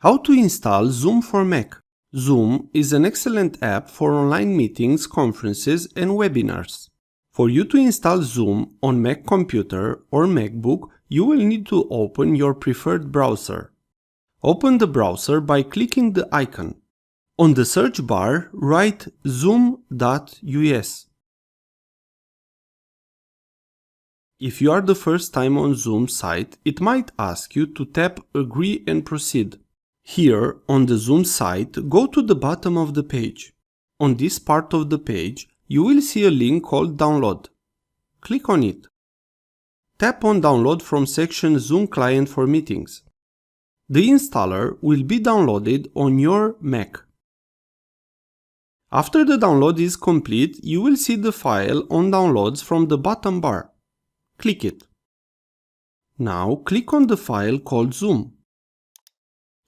How to install Zoom for Mac. Zoom is an excellent app for online meetings, conferences, and webinars. For you to install Zoom on Mac computer or MacBook, you will need to open your preferred browser. Open the browser by clicking the icon. On the search bar, write zoom.us. If you are the first time on Zoom site, it might ask you to tap Agree and Proceed. Here, on the Zoom site, go to the bottom of the page. On this part of the page, you will see a link called Download. Click on it. Tap on Download from section Zoom Client for Meetings. The installer will be downloaded on your Mac. After the download is complete, you will see the file on Downloads from the bottom bar. Click it. Now click on the file called Zoom.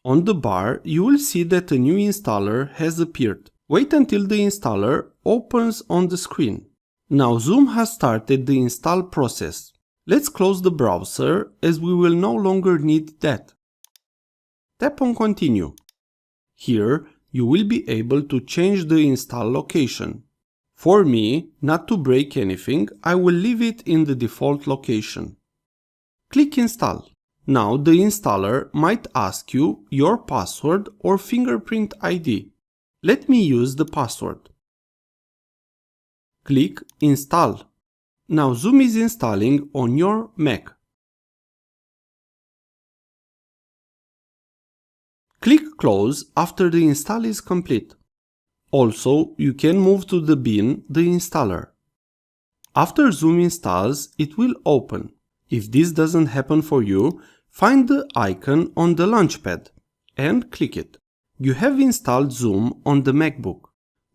On the bar, you will see that a new installer has appeared. Wait until the installer opens on the screen. Now Zoom has started the install process. Let's close the browser as we will no longer need that. Tap on Continue. Here, you will be able to change the install location. For me, not to break anything, I will leave it in the default location. Click Install. Now the installer might ask you your password or fingerprint ID. Let me use the password. Click Install. Now Zoom is installing on your Mac. Click Close after the install is complete. Also, you can move to the bin the installer. After Zoom installs, it will open. If this doesn't happen for you, find the icon on the launchpad and click it. You have installed Zoom on the MacBook.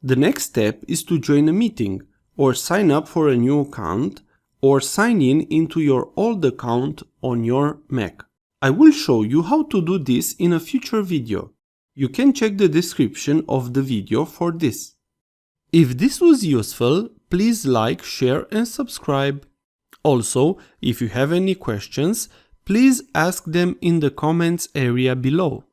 The next step is to join a meeting or sign up for a new account or sign in into your old account on your Mac. I will show you how to do this in a future video. You can check the description of the video for this. If this was useful, please like, share and subscribe. Also, if you have any questions, please ask them in the comments area below.